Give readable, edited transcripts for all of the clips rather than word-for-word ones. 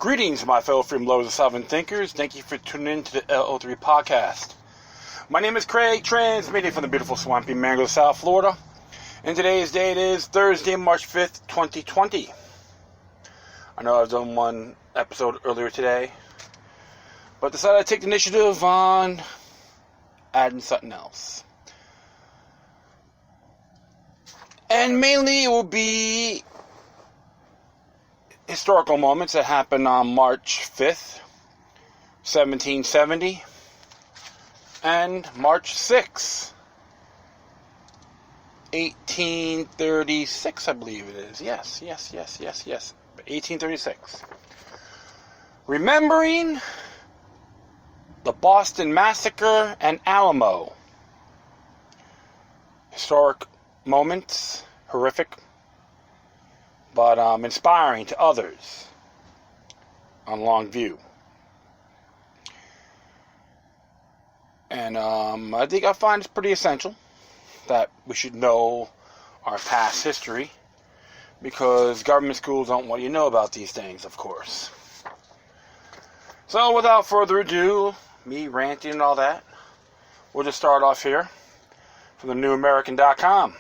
Greetings, my fellow freedom lovers and sovereign thinkers. Thank you for tuning in to the LO3 podcast. My name is Craig, transmitting from the beautiful swampy Mango, South Florida. And today's date is Thursday, March 5th, 2020. I know I've done one episode earlier today, but decided to take the initiative on adding something else. And mainly it will be historical moments that happened on March 5th, 1770, and March 6th, 1836, I believe it is. Yes. 1836. Remembering the Boston Massacre and Alamo. Historic moments, horrific, but inspiring to others on long view. And I think I find it's pretty essential that we should know our past history, because government schools don't want you to know about these things, of course. So without further ado, me ranting and all that, we'll just start off here from the newamerican.com.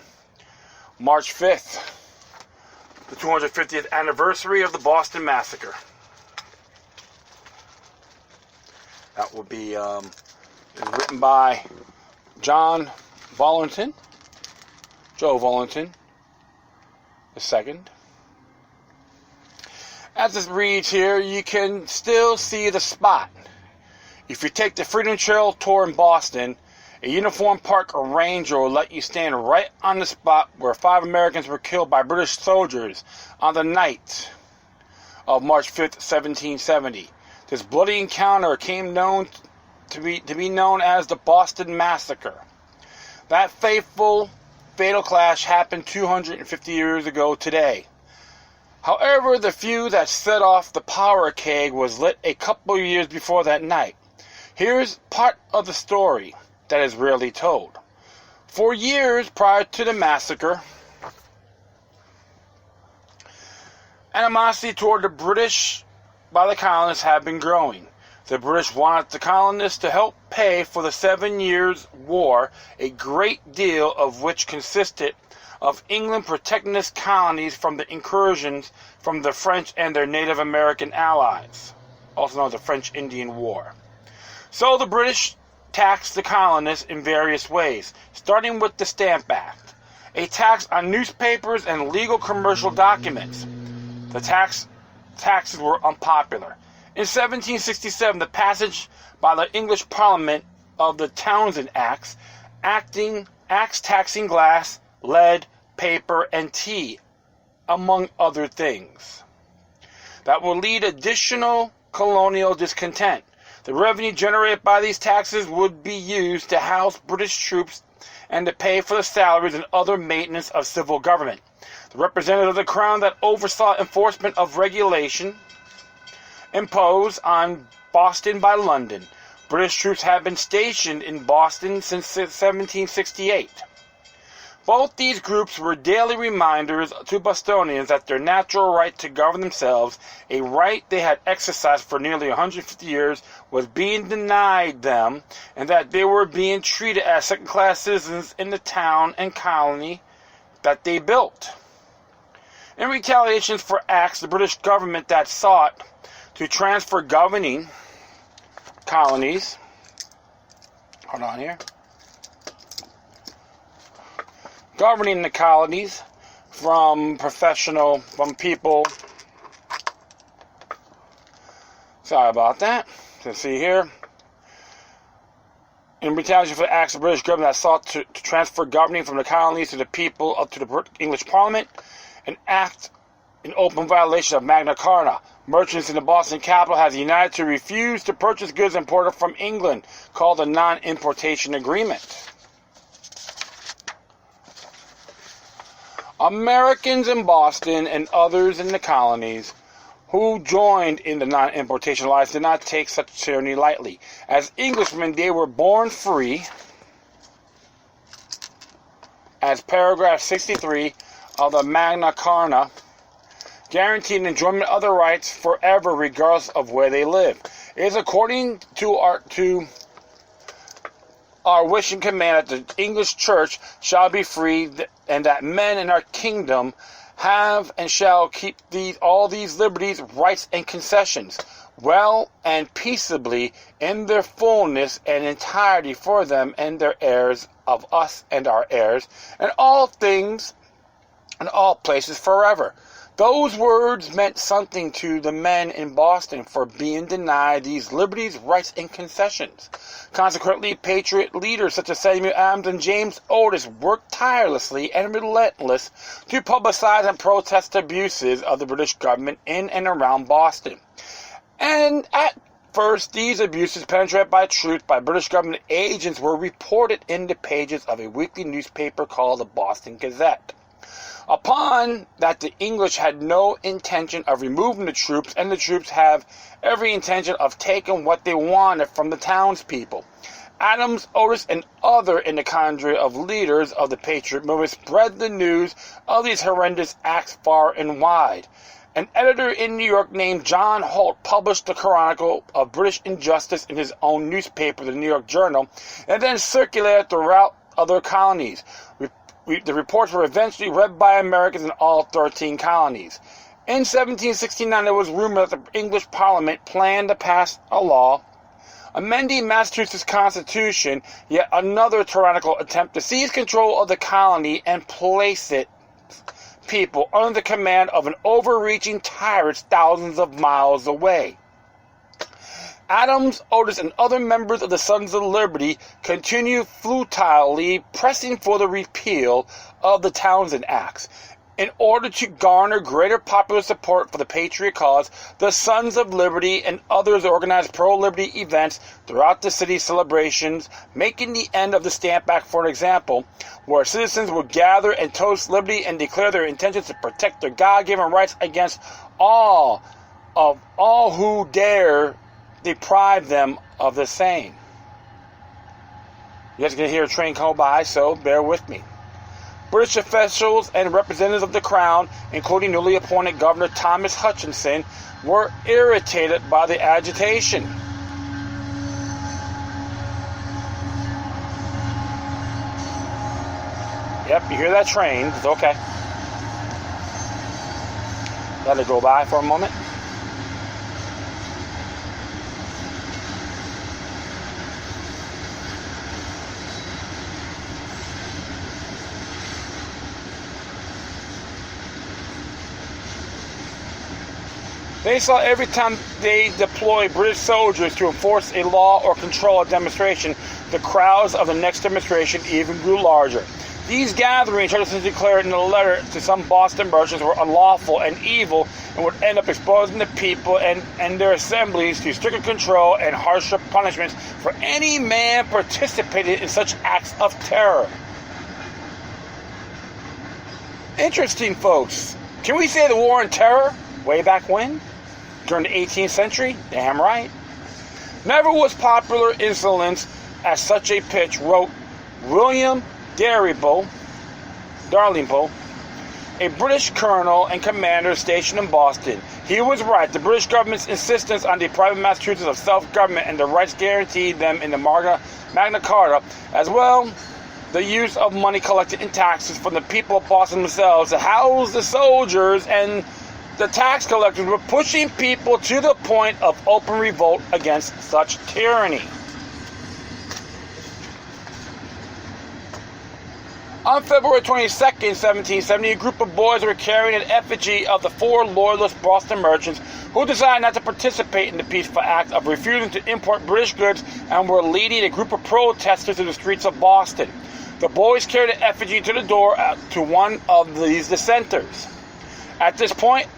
March 5th. The 250th anniversary of the Boston Massacre. That will be written by Joe Vollington II. As it reads here, you can still see the spot. If you take the Freedom Trail tour in Boston, a uniformed park ranger will let you stand right on the spot where 5 Americans were killed by British soldiers on the night of March 5th, 1770. This bloody encounter came known to be known as the Boston Massacre. That fatal clash happened 250 years ago today. However, the fuse that set off the powder keg was lit a couple of years before that night. Here's part of the story that is rarely told. For years prior to the massacre, animosity toward the British by the colonists had been growing. The British wanted the colonists to help pay for the 7 Years' War, a great deal of which consisted of England protecting its colonies from the incursions from the French and their Native American allies, also known as the French Indian War. So the British taxed the colonists in various ways, starting with the Stamp Act, a tax on newspapers and legal commercial documents. The taxes were unpopular. In 1767, the passage by the English Parliament of the Townshend Acts taxing glass, lead, paper, and tea, among other things, that will lead additional colonial discontent. The revenue generated by these taxes would be used to house British troops and to pay for the salaries and other maintenance of civil government. The representative of the Crown that oversaw enforcement of regulation imposed on Boston by London. British troops have been stationed in Boston since 1768. Both these groups were daily reminders to Bostonians that their natural right to govern themselves, a right they had exercised for nearly 150 years, was being denied them, and that they were being treated as second-class citizens in the town and colony that they built. In retaliation for acts the British government that sought to transfer governing colonies, governing the colonies from people. Sorry about that. Let's see here. In retaliation for the acts of the British government that sought to transfer governing from the colonies to the people up to the English Parliament, an act in open violation of Magna Carta. Merchants in the Boston capital has united to refuse to purchase goods imported from England, called the Non-Importation Agreement. Americans in Boston and others in the colonies who joined in the non-importation alliance did not take such tyranny lightly. As Englishmen, they were born free, as paragraph 63 of the Magna Carta guaranteeing enjoyment of their rights forever, regardless of where they live. It is according to our wish and command that the English Church shall be free, and that men in our kingdom have and shall keep all these liberties, rights, and concessions, well and peaceably in their fullness and entirety for them and their heirs of us and our heirs, and all things and all places forever. Those words meant something to the men in Boston for being denied these liberties, rights, and concessions. Consequently, patriot leaders such as Samuel Adams and James Otis worked tirelessly and relentless to publicize and protest abuses of the British government in and around Boston. And at first, these abuses, penetrated by troops by British government agents, were reported in the pages of a weekly newspaper called the Boston Gazette. Upon that, the English had no intention of removing the troops, and the troops have every intention of taking what they wanted from the townspeople. Adams, Otis, and other in the cadre of leaders of the Patriot movement spread the news of these horrendous acts far and wide. An editor in New York named John Holt published the chronicle of British injustice in his own newspaper, the New York Journal, and then circulated throughout other colonies. The reports were eventually read by Americans in all 13 colonies. In 1769, there was rumor that the English Parliament planned to pass a law amending Massachusetts Constitution, yet another tyrannical attempt to seize control of the colony and place its people under the command of an overreaching tyrant thousands of miles away. Adams, Otis, and other members of the Sons of Liberty continued futilely pressing for the repeal of the Townshend Acts. In order to garner greater popular support for the Patriot cause, the Sons of Liberty and others organized pro-liberty events throughout the city's celebrations, making the end of the Stamp Act for an example, where citizens would gather and toast liberty and declare their intentions to protect their God-given rights against all who dare deprive them of the same. You guys can hear a train come by, so bear with me. British officials and representatives of the Crown, including newly appointed Governor Thomas Hutchinson, were irritated by the agitation. Yep, you hear that train. It's okay. Let it go by for a moment. They saw every time they deployed British soldiers to enforce a law or control a demonstration, the crowds of the next demonstration even grew larger. These gatherings, Hutchinson declared in a letter to some Boston merchants, were unlawful and evil and would end up exposing the people and their assemblies to stricter control and harsher punishments for any man participating in such acts of terror. Interesting, folks. Can we say the war on terror way back when? During the 18th century? Damn right. Never was popular insolence at such a pitch, wrote William Dalrymple, a British colonel and commander stationed in Boston. He was right. The British government's insistence on depriving Massachusetts of self-government and the rights guaranteed them in the Magna Carta, as well the use of money collected in taxes from the people of Boston themselves to house the soldiers and the tax collectors, were pushing people to the point of open revolt against such tyranny. On February 22nd, 1770, a group of boys were carrying an effigy of the 4 loyalist Boston merchants who decided not to participate in the peaceful act of refusing to import British goods and were leading a group of protesters to the streets of Boston. The boys carried an effigy to the door to one of these dissenters. At this point,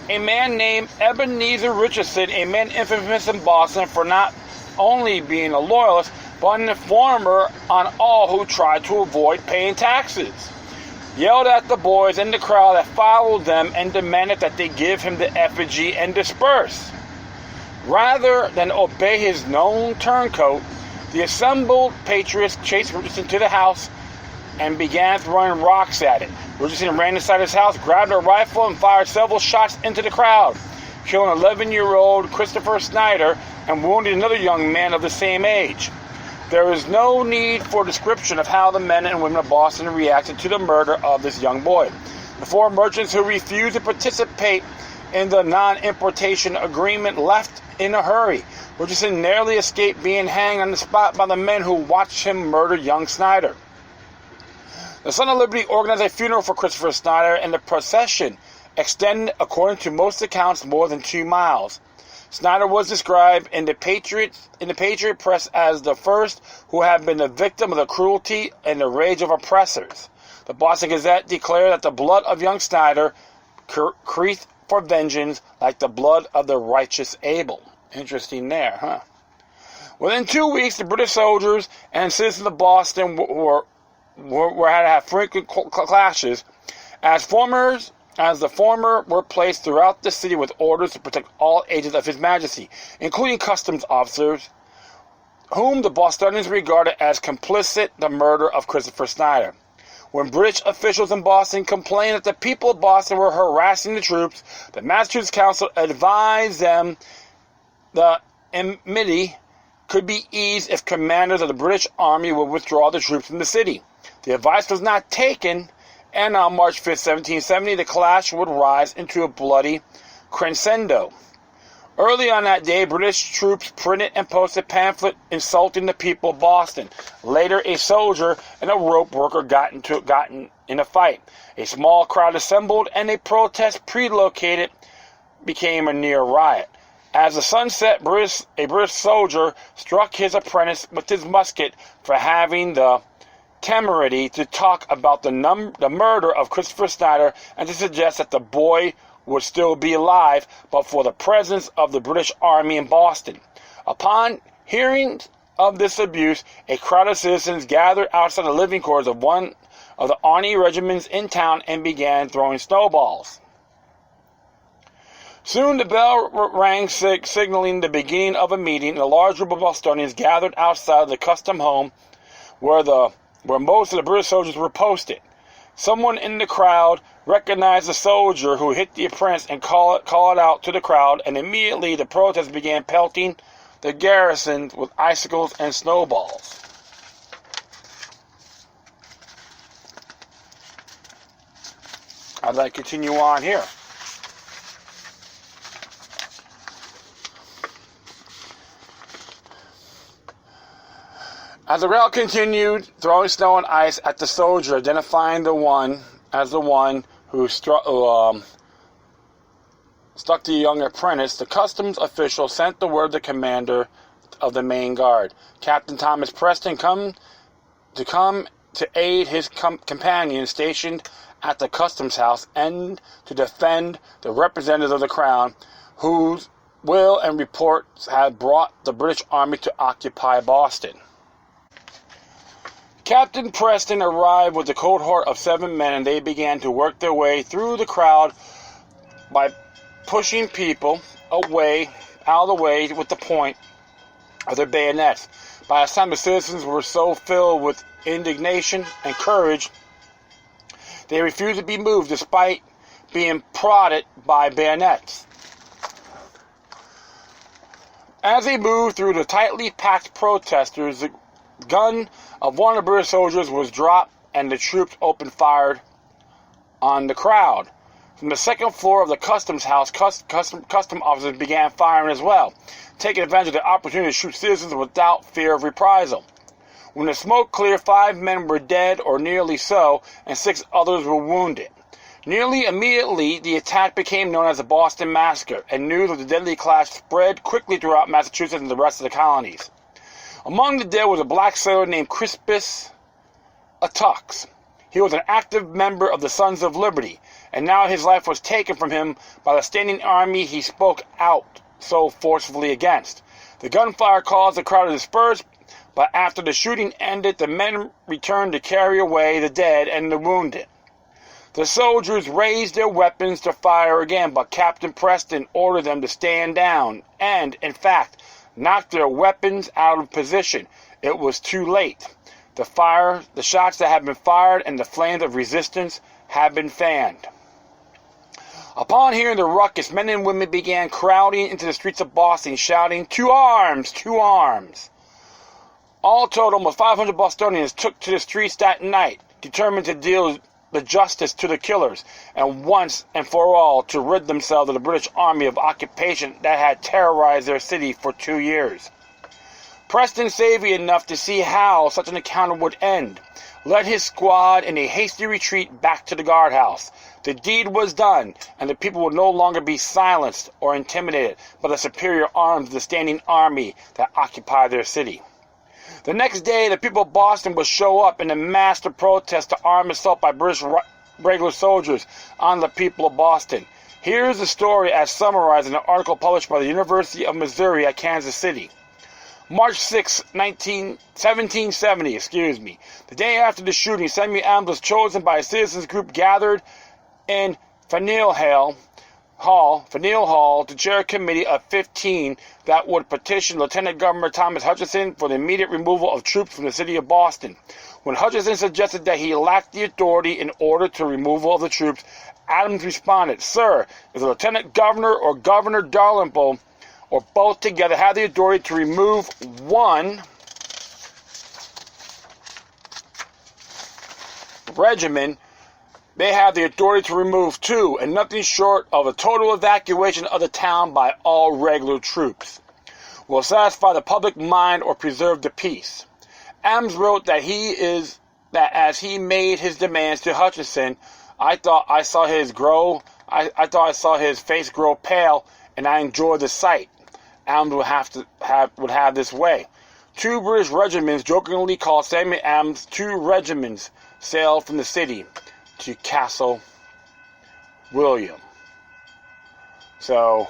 a man named Ebenezer Richardson, a man infamous in Boston for not only being a loyalist, but an informer on all who tried to avoid paying taxes, yelled at the boys in the crowd that followed them and demanded that they give him the effigy and disperse. Rather than obey his known turncoat, the assembled patriots chased Richardson to the house and began throwing rocks at it. Richardson ran inside his house, grabbed a rifle, and fired several shots into the crowd, killing 11-year-old Christopher Snyder and wounding another young man of the same age. There is no need for description of how the men and women of Boston reacted to the murder of this young boy. The 4 merchants who refused to participate in the non-importation agreement left in a hurry. Richardson narrowly escaped being hanged on the spot by the men who watched him murder young Snyder. The Son of Liberty organized a funeral for Christopher Snyder, and the procession extended, according to most accounts, more than 2 miles. Snyder was described in the Patriot press as the first who had been the victim of the cruelty and the rage of oppressors. The Boston Gazette declared that the blood of young Snyder creathed for vengeance like the blood of the righteous Abel. Interesting there, huh? Within 2 weeks, the British soldiers and citizens of Boston were had to have frequent clashes, as the former were placed throughout the city with orders to protect all agents of His Majesty, including customs officers, whom the Bostonians regarded as complicit in the murder of Christopher Snyder. When British officials in Boston complained that the people of Boston were harassing the troops, the Massachusetts Council advised them the enmity could be eased if commanders of the British Army would withdraw the troops from the city. The advice was not taken, and on March 5, 1770, the clash would rise into a bloody crescendo. Early on that day, British troops printed and posted pamphlets insulting the people of Boston. Later, a soldier and a rope worker got in a fight. A small crowd assembled, and a protest prelocated became a near riot. As the sun set, a British soldier struck his apprentice with his musket for having the temerity to talk about the murder of Christopher Snyder and to suggest that the boy would still be alive but for the presence of the British Army in Boston. Upon hearing of this abuse, a crowd of citizens gathered outside the living quarters of one of the army regiments in town and began throwing snowballs. Soon the bell rang, signaling the beginning of a meeting, and a large group of Bostonians gathered outside the custom home where most of the British soldiers were posted. Someone in the crowd recognized the soldier who hit the apprentice and called out to the crowd, and immediately the protest began pelting the garrison with icicles and snowballs. I'd like to continue on here. As the rout continued, throwing snow and ice at the soldier, identifying the one who stuck the young apprentice, the customs official sent the word to the commander of the main guard, Captain Thomas Preston, to aid his companion stationed at the customs house and to defend the representatives of the crown, whose will and reports had brought the British Army to occupy Boston. Captain Preston arrived with a cohort of 7 men, and they began to work their way through the crowd by pushing people out of the way with the point of their bayonets. By this time, the citizens were so filled with indignation and courage, they refused to be moved despite being prodded by bayonets. As they moved through the tightly packed protesters, the gun of one of the British soldiers was dropped, and the troops opened fire on the crowd. From the second floor of the customs house, custom officers began firing as well, taking advantage of the opportunity to shoot citizens without fear of reprisal. When the smoke cleared, 5 men were dead or nearly so, and 6 others were wounded. Nearly immediately, the attack became known as the Boston Massacre, and news of the deadly clash spread quickly throughout Massachusetts and the rest of the colonies. Among the dead was a black sailor named Crispus Attucks. He was an active member of the Sons of Liberty, and now his life was taken from him by the standing army he spoke out so forcefully against. The gunfire caused the crowd to disperse, but after the shooting ended, the men returned to carry away the dead and the wounded. The soldiers raised their weapons to fire again, but Captain Preston ordered them to stand down and, in fact, knocked their weapons out of position. It was too late. The shots that have been fired and the flames of resistance have been fanned. Upon hearing the ruckus, men and women began crowding into the streets of Boston, shouting, "To arms! To arms!" All told, almost 500 Bostonians took to the streets that night, determined to deal the justice to the killers, and once and for all to rid themselves of the British Army of occupation that had terrorized their city for 2 years. Preston savvy enough to see how such an encounter would end, led his squad in a hasty retreat back to the guardhouse. The deed was done, and the people would no longer be silenced or intimidated by the superior arms of the standing army that occupied their city. The next day, the people of Boston would show up in a mass protest to armed assault by British regular soldiers on the people of Boston. Here's the story as summarized in an article published by the University of Missouri at Kansas City. March 6, 1770, the day after the shooting, Samuel Adams was chosen by a citizens group gathered in Faneuil Hall to chair a committee of 15 that would petition Lieutenant Governor Thomas Hutchinson for the immediate removal of troops from the city of Boston. When Hutchinson suggested that he lacked the authority in order to removal of the troops, Adams responded, "Sir, if the Lieutenant Governor or Governor Dalrymple or both together have the authority to remove one regiment, they have the authority to remove two, and nothing short of a total evacuation of the town by all regular troops will satisfy the public mind or preserve the peace." Adams wrote that as he made his demands to Hutchinson, I thought I saw his face grow pale, and I enjoyed the sight. Adams would have this way. 2 British regiments, jokingly called Samuel Adams 2 regiments, sailed from the city to Castle William. So,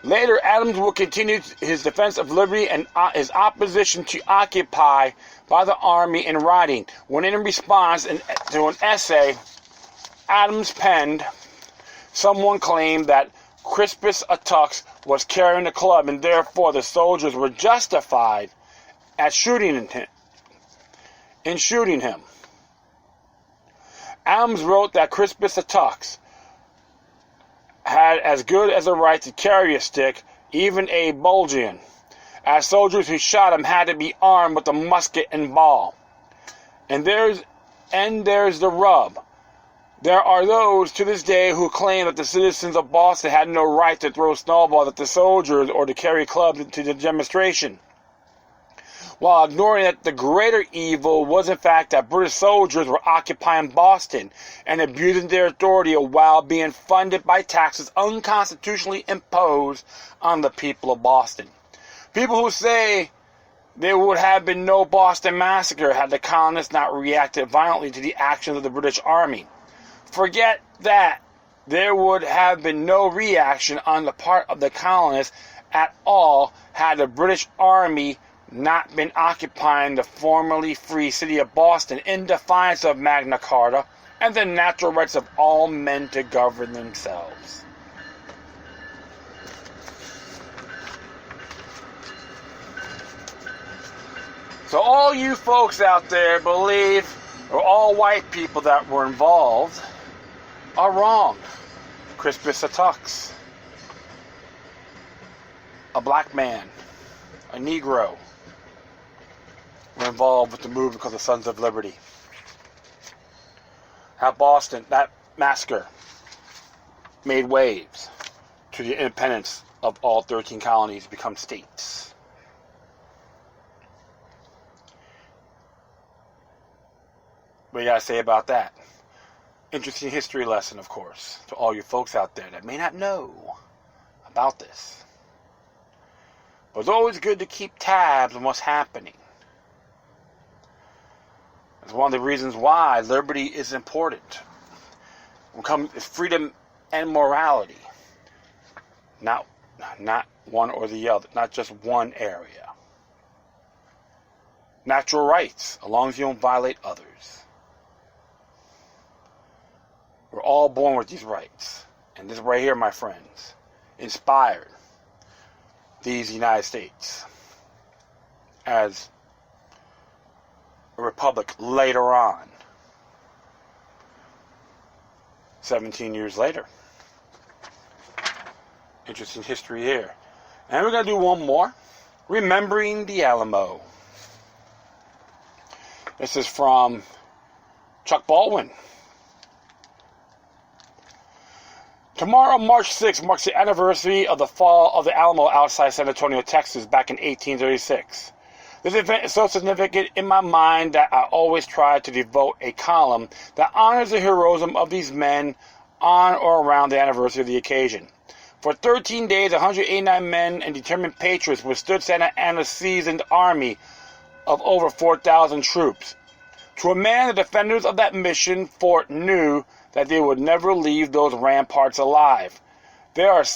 later Adams will continue his defense of liberty and his opposition to occupy by the army in writing. When in response to an essay Adams penned, someone claimed that Crispus Attucks was carrying a club, and therefore the soldiers were justified in shooting him. Adams wrote that Crispus Attucks had as good as a right to carry a stick, even a Bulgian, as soldiers who shot him had to be armed with a musket and ball. And there's the rub. There are those to this day who claim that the citizens of Boston had no right to throw snowballs at the soldiers or to carry clubs into the demonstration, while ignoring that the greater evil was in fact that British soldiers were occupying Boston and abusing their authority while being funded by taxes unconstitutionally imposed on the people of Boston. People who say there would have been no Boston Massacre had the colonists not reacted violently to the actions of the British Army. Forget that. There would have been no reaction on the part of the colonists at all had the British Army not been occupying the formerly free city of Boston in defiance of Magna Carta and the natural rights of all men to govern themselves. So all you folks out there believe, or all white people that were involved, are wrong. Crispus Attucks, a black man, a Negro, were involved with the movement called the Sons of Liberty. How Boston, that massacre, made waves to the independence of all 13 colonies to become states. What do you got to say about that? Interesting history lesson, of course, to all you folks out there that may not know about this. But it's always good to keep tabs on what's happening. It's one of the reasons why liberty is important. It's freedom and morality. Not one or the other. Not just one area. Natural rights, as long as you don't violate others. We're all born with these rights. And this right here, my friends, inspired these United States as a republic later on. 17 years later. Interesting history here. And we're going to do one more. Remembering the Alamo. This is from Chuck Baldwin. Tomorrow, March 6th, marks the anniversary of the fall of the Alamo outside San Antonio, Texas, back in 1836. This event is so significant in my mind that I always try to devote a column that honors the heroism of these men on or around the anniversary of the occasion. For 13 days, 189 men and determined patriots withstood Santa Anna's seasoned army of over 4,000 troops. To a man, the defenders of that mission fort knew that they would never leave those ramparts alive. They had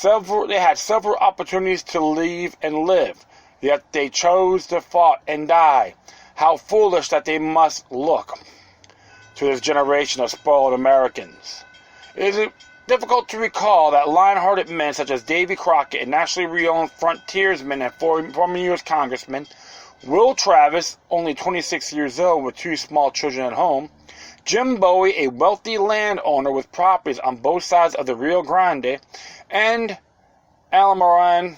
several opportunities to leave and live, yet they chose to fight and die. How foolish that they must look to this generation of spoiled Americans. It is difficult to recall that lion-hearted men such as Davy Crockett, a nationally renowned frontiersman and former U.S. Congressman, Will Travis, only 26 years old with 2 small children at home, Jim Bowie, a wealthy landowner with properties on both sides of the Rio Grande, and Alamo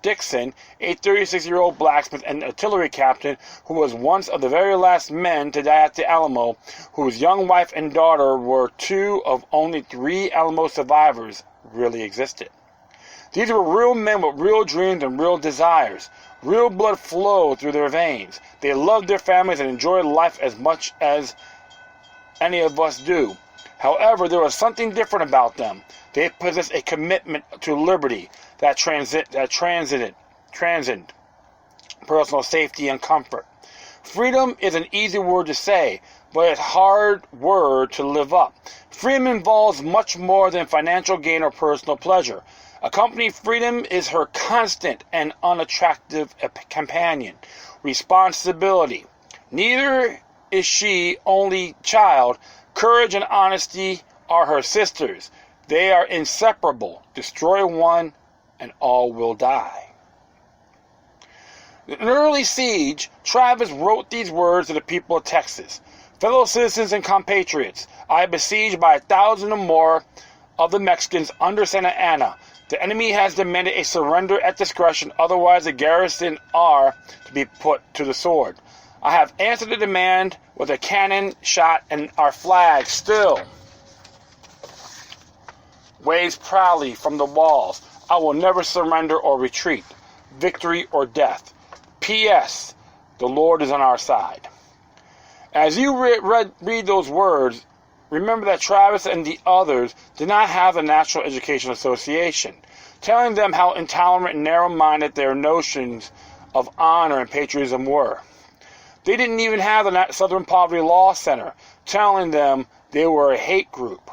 Dixon, a 36-year-old blacksmith and artillery captain who was once of the very last men to die at the Alamo, whose young wife and daughter were 2 of only 3 Alamo survivors really existed. These were real men with real dreams and real desires. Real blood flowed through their veins. They loved their families and enjoyed life as much as any of us do. However, there was something different about them. They possessed a commitment to liberty that transcended personal safety and comfort. Freedom is an easy word to say, but it's a hard word to live up. Freedom involves much more than financial gain or personal pleasure. Accompanying freedom is her constant and unattractive companion, responsibility. Neither is she only child. Courage and honesty are her sisters. They are inseparable. Destroy one, and all will die. In an early siege, Travis wrote these words to the people of Texas. Fellow citizens and compatriots, I am besieged by 1,000 or more of the Mexicans under Santa Anna. The enemy has demanded a surrender at discretion, otherwise the garrison are to be put to the sword. I have answered the demand with a cannon shot, and our flag still waves proudly from the walls. I will never surrender or retreat, victory or death. P.S. The Lord is on our side. As you read those words, remember that Travis and the others did not have the National Education Association, telling them how intolerant and narrow-minded their notions of honor and patriotism were. They didn't even have the Southern Poverty Law Center, telling them they were a hate group.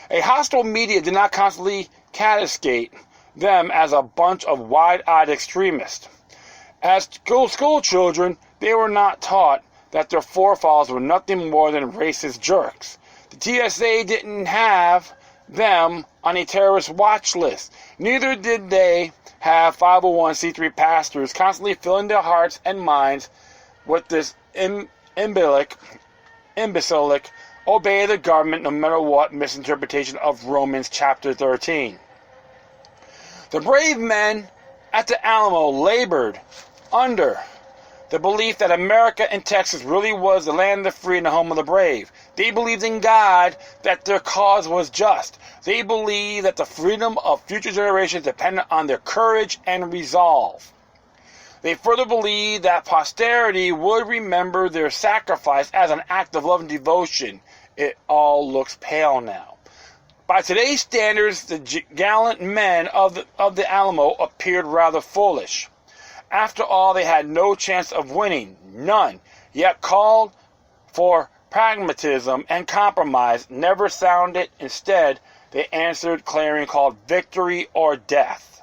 A hostile media did not constantly castigate them as a bunch of wide-eyed extremists. As school children, they were not taught that their forefathers were nothing more than racist jerks. The TSA didn't have them on a terrorist watch list. Neither did they have 501c3 pastors constantly filling their hearts and minds with this imbecilic, obey the government no matter what misinterpretation of Romans chapter 13. The brave men at the Alamo labored under the belief that America and Texas really was the land of the free and the home of the brave. They believed in God, that their cause was just. They believed that the freedom of future generations depended on their courage and resolve. They further believed that posterity would remember their sacrifice as an act of love and devotion. It all looks pale now. By today's standards, the gallant men of the Alamo appeared rather foolish. After all, they had no chance of winning, none, yet called for pragmatism and compromise never sounded. Instead, they answered clarion called victory or death.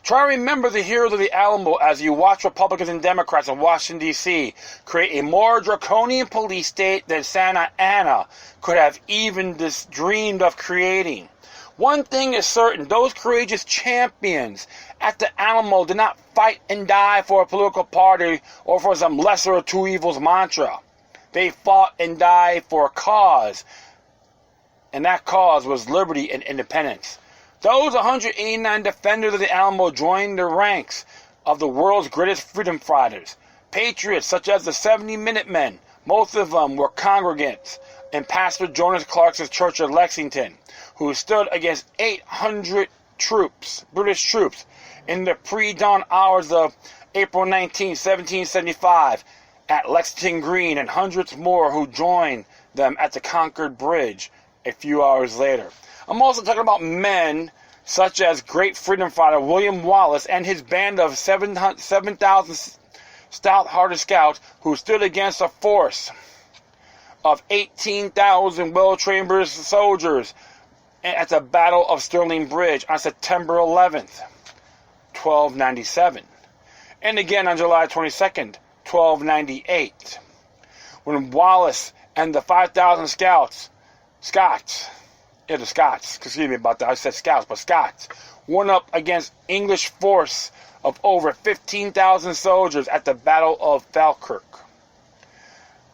Try to remember the heroes of the Alamo as you watch Republicans and Democrats in Washington, D.C. create a more draconian police state than Santa Anna could have even dreamed of creating. One thing is certain, those courageous champions at the Alamo did not fight and die for a political party or for some lesser of two evils mantra. They fought and died for a cause, and that cause was liberty and independence. Those 189 defenders of the Alamo joined the ranks of the world's greatest freedom fighters, patriots such as the 70 Minutemen. Most of them were congregants in Pastor Jonas Clark's church at Lexington, who stood against 800 troops, British troops, in the pre-dawn hours of April 19, 1775, at Lexington Green, and hundreds more who joined them at the Concord Bridge a few hours later. I'm also talking about men such as great freedom fighter William Wallace and his band of 7,000 stout-hearted scouts who stood against a force of 18,000 well-trained British soldiers at the Battle of Stirling Bridge on September 11th, 1297, and again on July 22nd, 1298, when Wallace and the 5,000 Scots, excuse me about that, I said Scouts, but Scots, went up against English force of over 15,000 soldiers at the Battle of Falkirk.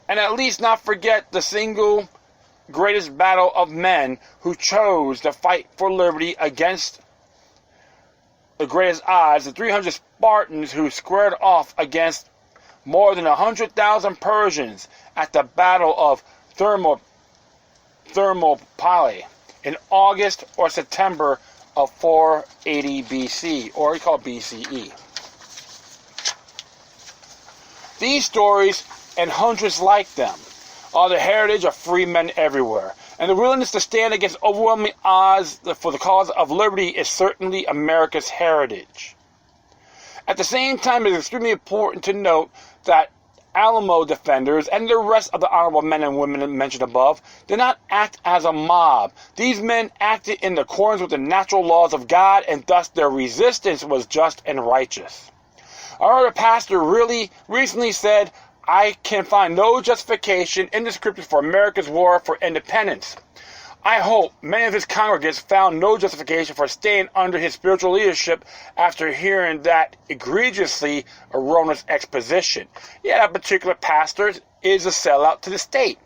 And at least not forget the single greatest battle of men who chose to fight for liberty against the greatest odds, the 300 Spartans who squared off against more than 100,000 Persians at the Battle of Thermopylae in August or September of 480 BC, or we call it BCE. These stories, and hundreds like them, are the heritage of free men everywhere, and the willingness to stand against overwhelming odds for the cause of liberty is certainly America's heritage. At the same time, it is extremely important to note that Alamo defenders and the rest of the honorable men and women mentioned above did not act as a mob. These men acted in accordance with the natural laws of God, and thus their resistance was just and righteous. I heard a pastor recently said, "I can find no justification in the scriptures for America's war for independence." I hope many of his congregants found no justification for staying under his spiritual leadership after hearing that egregiously erroneous exposition. Yeah, that particular pastor is a sellout to the state.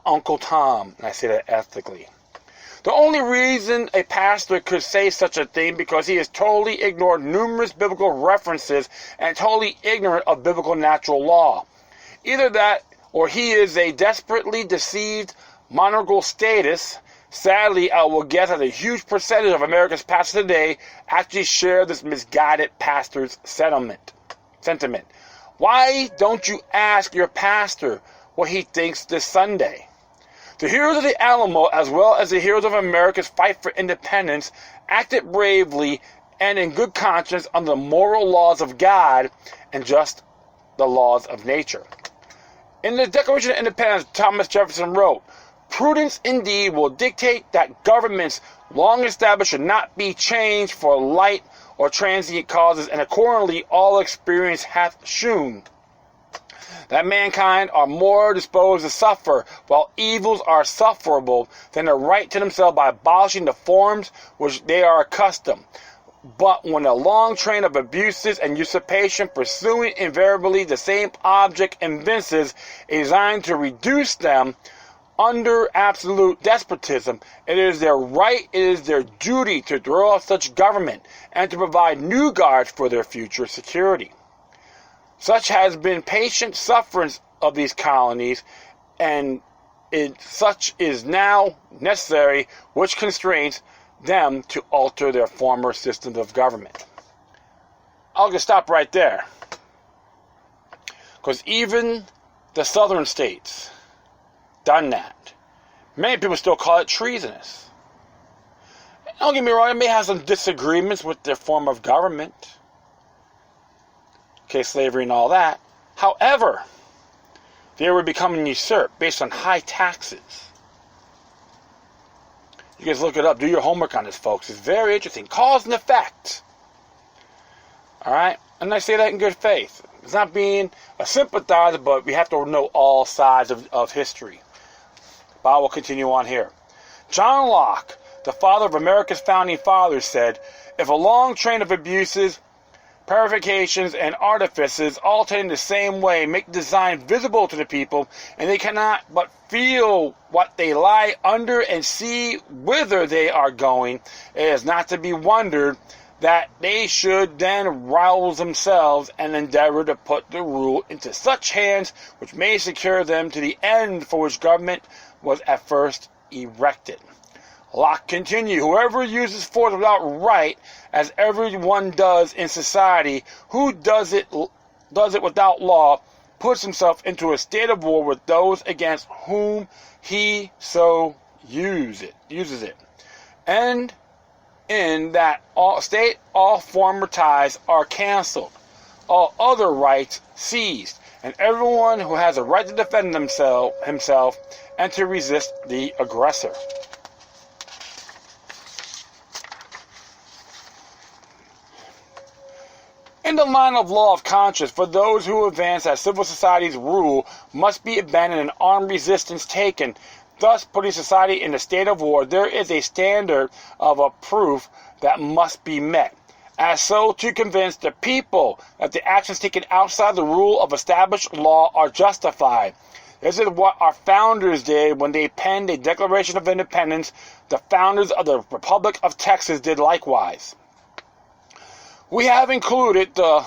Uncle Tom, and I say that ethically. The only reason a pastor could say such a thing because he has totally ignored numerous biblical references and totally ignorant of biblical natural law. Either that, or he is a desperately deceived monarchical status. Sadly, I will guess that a huge percentage of America's pastors today actually share this misguided pastor's sentiment. Why don't you ask your pastor what he thinks this Sunday? The heroes of the Alamo, as well as the heroes of America's fight for independence, acted bravely and in good conscience under the moral laws of God and just the laws of nature. In the Declaration of Independence, Thomas Jefferson wrote, "Prudence indeed will dictate that governments long established should not be changed for light or transient causes, and accordingly all experience hath shewn that mankind are more disposed to suffer, while evils are sufferable, than to right to themselves by abolishing the forms which they are accustomed. But when a long train of abuses and usurpation pursuing invariably the same object evinces a design to reduce them under absolute despotism, it is their right, it is their duty to throw off such government and to provide new guards for their future security. Such has been patient sufferance of these colonies, and such is now necessary, which constrains them to alter their former systems of government." I'll just stop right there, because even the southern states done that. Many people still call it treasonous. Don't get me wrong, they may have some disagreements with their form of government. Okay, slavery and all that. However, they were becoming usurped based on high taxes. You guys look it up. Do your homework on this, folks. It's very interesting. Cause and effect. Alright? And I say that in good faith. It's not being a sympathizer, but we have to know all sides of history. But I will continue on here. John Locke, the father of America's founding fathers, said, "If a long train of abuses, purifications, and artifices, all taken the same way, make design visible to the people, and they cannot but feel what they lie under and see whither they are going, it is not to be wondered that they should then rouse themselves and endeavor to put the rule into such hands which may secure them to the end for which government was at first erected." Locke continued, "Whoever uses force without right, as everyone does in society, who does it without law, puts himself into a state of war with those against whom he so uses it. And in that state, all former ties are cancelled, all other rights seized, and everyone who has a right to defend himself and to resist the aggressor." In the line of law of conscience, for those who advance that civil society's rule must be abandoned and armed resistance taken, thus putting society in a state of war, there is a standard of a proof that must be met, as so to convince the people that the actions taken outside the rule of established law are justified. This is what our founders did when they penned a Declaration of Independence. The founders of the Republic of Texas did likewise. We have included the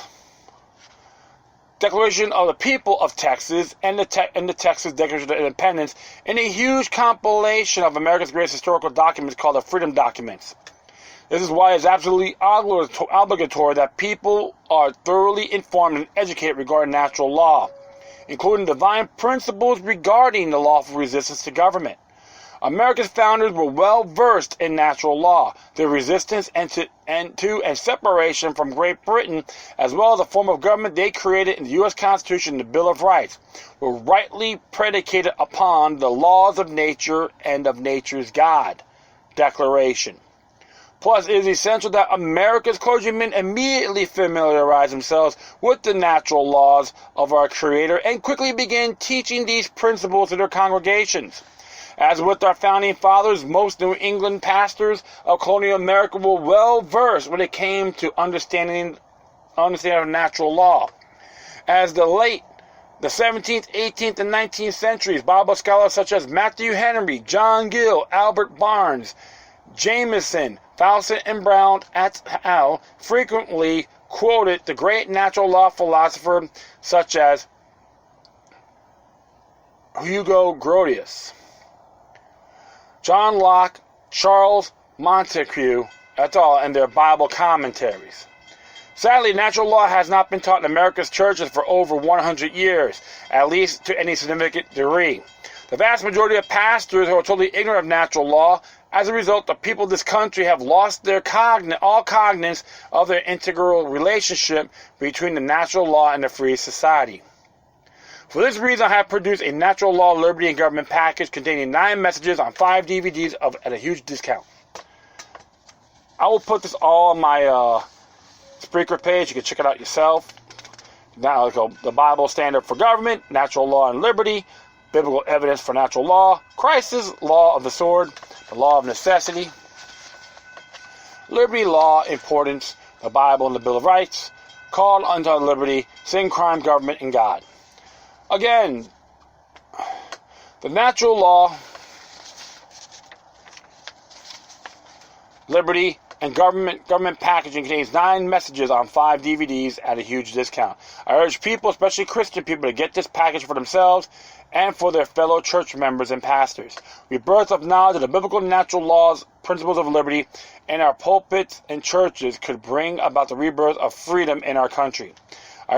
Declaration of the People of Texas and the Texas Declaration of Independence in a huge compilation of America's greatest historical documents called the Freedom Documents. This is why it's absolutely obligatory that people are thoroughly informed and educated regarding natural law, including divine principles regarding the lawful resistance to government. America's founders were well versed in natural law, their resistance and separation from Great Britain, as well as a form of government they created in the U.S. Constitution and the Bill of Rights, were rightly predicated upon the laws of nature and of nature's God. Declaration. Plus, it is essential that America's clergymen immediately familiarize themselves with the natural laws of our Creator and quickly begin teaching these principles to their congregations. As with our founding fathers, most New England pastors of colonial America were well versed when it came to understanding of natural law. As the 17th, 18th, and 19th centuries, Bible scholars such as Matthew Henry, John Gill, Albert Barnes, Jameson, Fawcett, and Brown et al. Frequently quoted the great natural law philosophers such as Hugo Grotius, John Locke, Charles Montesquieu, et al., and their Bible commentaries. Sadly, natural law has not been taught in America's churches for over 100 years, at least to any significant degree. The vast majority of pastors are totally ignorant of natural law. As a result, the people of this country have lost their all cognizance of their integral relationship between the natural law and the free society. For this reason, I have produced a natural law, liberty, and government package containing 9 messages on 5 DVDs at a huge discount. I will put this all on my Spreaker page. You can check it out yourself. Now, the Bible standard for government, natural law and liberty, biblical evidence for natural law, Christ's law of the sword, the law of necessity, liberty, law, importance, the Bible and the Bill of Rights, call unto liberty, sin, crime, government, and God. Again, the natural law, liberty, and government packaging contains 9 messages on 5 DVDs at a huge discount. I urge people, especially Christian people, to get this package for themselves and for their fellow church members and pastors. Rebirth of knowledge of the biblical natural laws, principles of liberty, in our pulpits and churches could bring about the rebirth of freedom in our country. I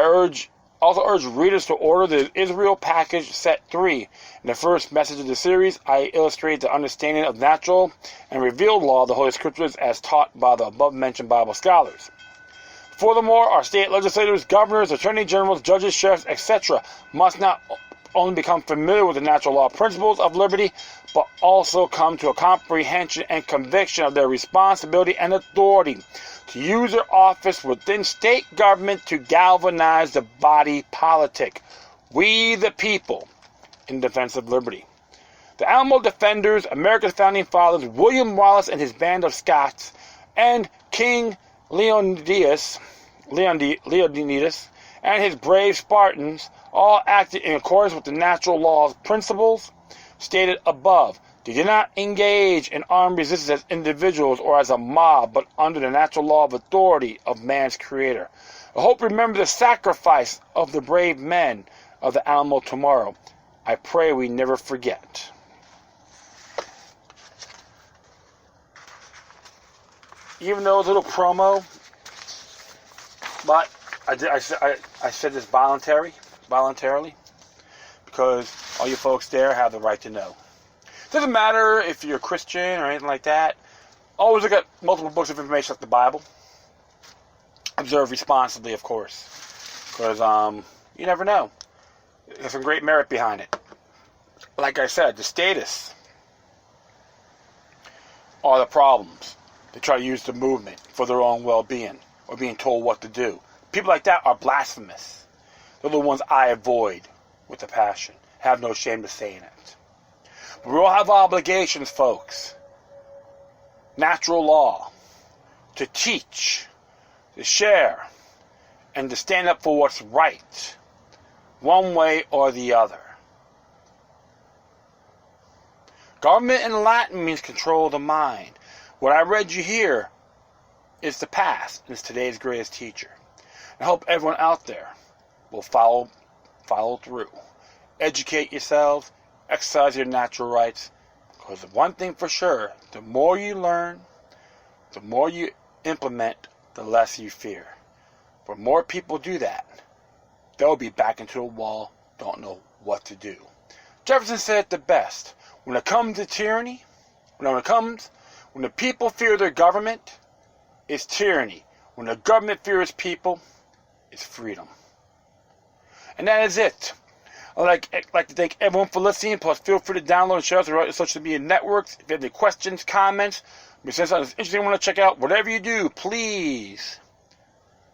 also urge readers to order the Israel Package Set 3. In the first message of the series, I illustrate the understanding of natural and revealed law of the Holy Scriptures as taught by the above-mentioned Bible scholars. Furthermore, our state legislators, governors, attorney generals, judges, sheriffs, etc. must not only become familiar with the natural law principles of liberty, but also come to a comprehension and conviction of their responsibility and authority to use their office within state government to galvanize the body politic, we the people, in defense of liberty. The Alamo defenders, America's founding fathers, William Wallace and his band of Scots, and King Leonidas and his brave Spartans all acted in accordance with the natural laws principles stated above. They did not engage in armed resistance as individuals or as a mob, but under the natural law of authority of man's creator. I hope you remember the sacrifice of the brave men of the Alamo tomorrow. I pray we never forget. Even though it was a little promo, but I said this voluntarily, because all you folks there have the right to know. Doesn't matter if you're a Christian or anything like that. Always look at multiple books of information like the Bible. Observe responsibly, of course, because you never know. There's some great merit behind it. Like I said, the statists are the problems. They try to use the movement for their own well-being or being told what to do. People like that are blasphemous. They're the ones I avoid with a passion. Have no shame to saying it. But we all have obligations, folks. Natural law. To teach. To share. And to stand up for what's right. One way or the other. Government in Latin means control of the mind. What I read you here is the past, and it's today's greatest teacher. I hope everyone out there will follow through. Educate yourselves, exercise your natural rights, because one thing for sure, the more you learn, the more you implement, the less you fear. But more people do that, they'll be back into the wall, don't know what to do. Jefferson said it the best. When it comes to tyranny, when the people fear their government, it's tyranny. When the government fears people, it's freedom. And that is it. I'd like to thank everyone for listening. Plus, feel free to download and share us on social media networks. If you have any questions, comments, if you something interesting you want to check out, whatever you do, please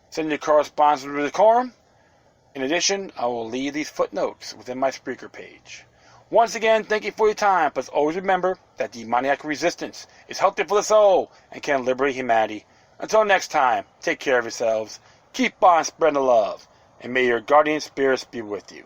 send your correspondence to the quorum. In addition, I will leave these footnotes within my speaker page. Once again, thank you for your time. Plus, always remember that demoniac resistance is healthy for the soul and can liberate humanity. Until next time, take care of yourselves, keep on spreading the love, and may your guardian spirits be with you.